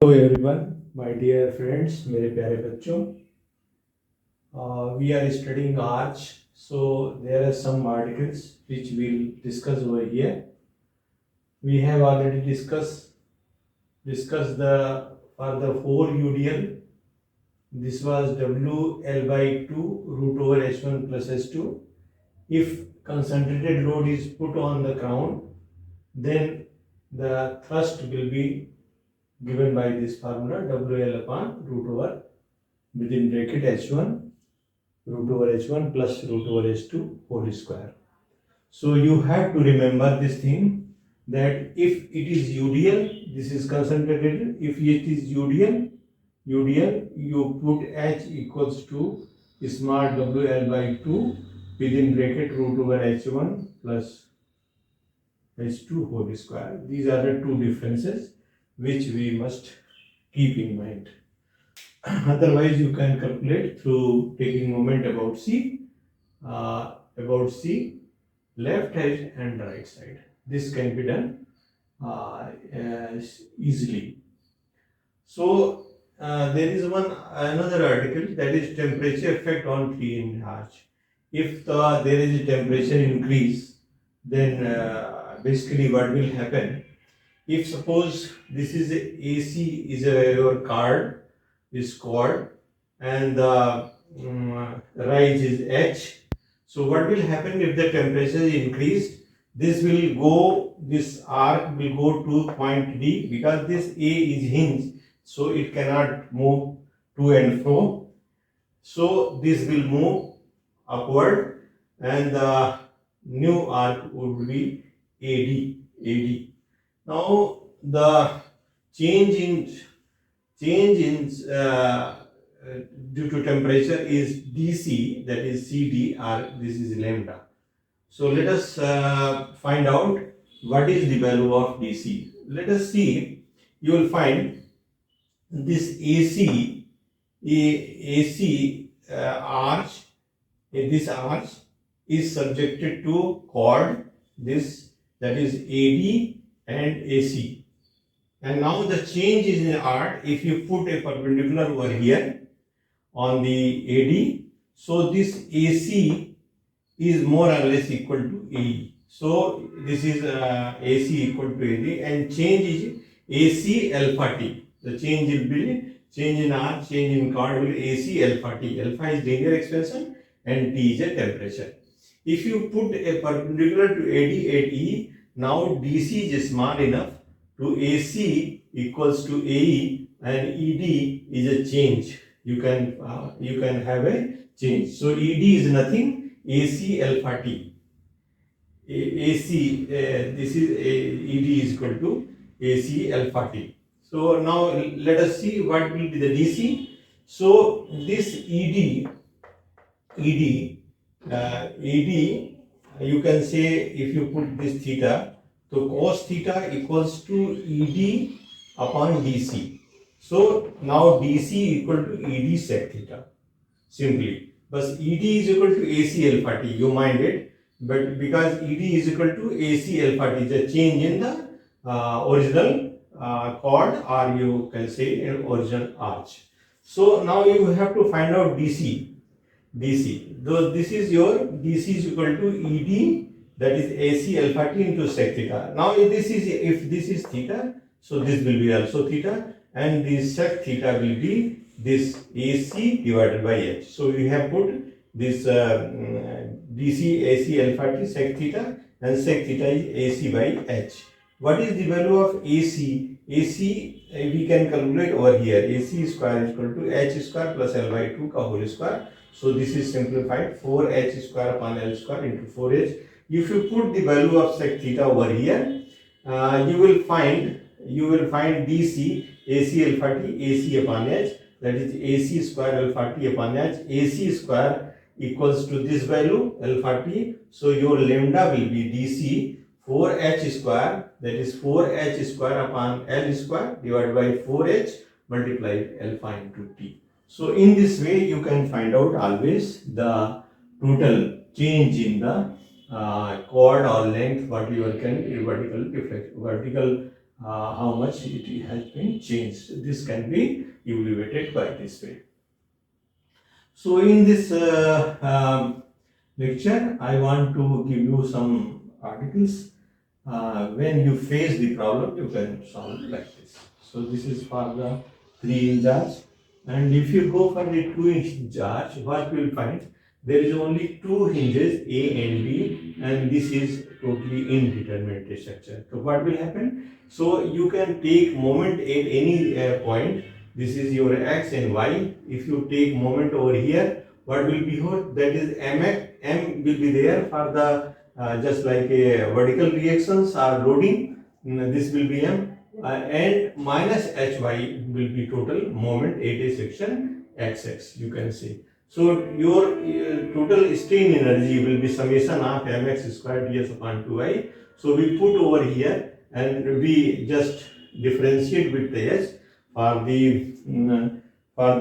Hello everyone, my dear friends, मेरे प्यारे बच्चों. We are studying arch, so there are some articles which we'll discuss over here. We have already discussed the for the 4 UDL. This was WL by 2 root over H1 plus H2. If concentrated load is put on the ground, then the thrust will be given by this formula WL upon root over within bracket H1 root over H1 plus root over H2 whole square. So you have to remember this thing that if it is UDL, this is concentrated. If it is UDL, you put H equals to small WL by 2 within bracket root over H1 plus H2 whole square. These are the two differences which we must keep in mind. Otherwise, you can calculate through taking moment about C, left edge and right side. This can be done easily. So there is another article, that is temperature effect on three-hinged arch. If there is a temperature increase, then basically what will happen? If suppose this is AC is your cord is cord and the rise is H. So what will happen if the temperature is increased? This arc will go to point D, because this A is hinged, so it cannot move to and fro. So this will move upward and the new arc would be AD. Now the change in due to temperature is DC, that is CD, or this is lambda. So let us find out what is the value of DC. Let us see. You will find this AC arch. This arch is subjected to chord, this, that is AD and AC. And now the change is in arc. If you put a perpendicular over here on the AD, so this AC is more or less equal to AE. So this is AC equal to AD, and change is AC alpha T. The change will be change in arc, change in chord will be AC alpha T. Alpha is linear expansion and T is a temperature. If you put a perpendicular to AD at E, now DC is small enough to AC equals to AE, and ED is a change. You can have a change. So ED is nothing, AC alpha T. AC this is ED is equal to AC alpha T. So now let us see what will be the DC. So this ED, you can say, if you put this theta, so cos theta equals to ED upon DC. So now DC equal to ED sec theta, simply. But ED is equal to AC alpha T, you mind it, but because ED is equal to AC alpha T, the change in the original chord, or you can say an original arch. So now you have to find out DC. Though this is your DC is equal to ED, that is AC alpha T into sec theta. Now if this is theta, so this will be also theta, and this sec theta will be this AC divided by H. So we have put this DC AC alpha T sec theta, and sec theta is AC by H. What is the value of AC? AC we can calculate over here. AC square is equal to H square plus L by 2 ka whole square. So this is simplified, 4H square upon L square into 4H. If you put the value of sec theta over here, you will find DC AC alpha T AC upon H, that is AC square alpha T upon H. AC square equals to this value alpha T. So your lambda will be DC 4H square, that is 4H square upon L square divided by 4H multiplied alpha into T. So in this way you can find out always the total change in the chord or length, what you can vertical how much it has been changed. This can be evaluated by this way. So in this lecture, I want to give you some articles. When you face the problem, you can solve it like this. So this is for the 3-inch charge, and if you go for the 2-inch charge, what you will find, there is only two hinges A and B, and this is totally indeterminate structure. So what will happen? So you can take moment at any point. This is your x and y. If you take moment over here, what will be here? That is mx. M will be there for the just like a vertical reactions or loading. This will be m, and minus hy will be total moment at a section xx. You can see. So your total strain energy will be summation of mx squared ds upon 2i. So we put over here and we just differentiate with the s for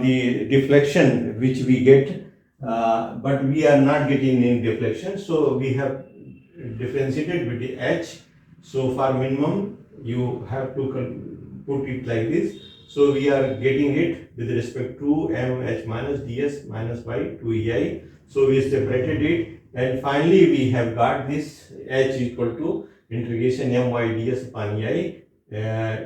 the deflection which we get, but we are not getting any deflection, so we have differentiated with the h. So for minimum you have to put it like this. So we are getting it with respect to mh minus ds minus y 2ei. So we separated it, and finally we have got this h equal to integration my ds upon ei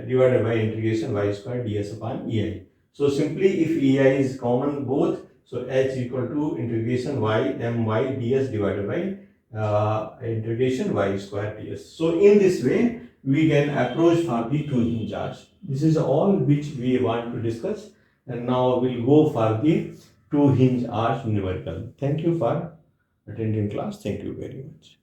divided by integration y square ds upon ei. So simply if ei is common both, so h equal to integration y my ds divided by integration y square ds. So in this way we can approach for the 2-hinge charge. This is all which we want to discuss, and now we'll go for the 2-hinge arch numerical. Thank you for attending class. Thank you very much.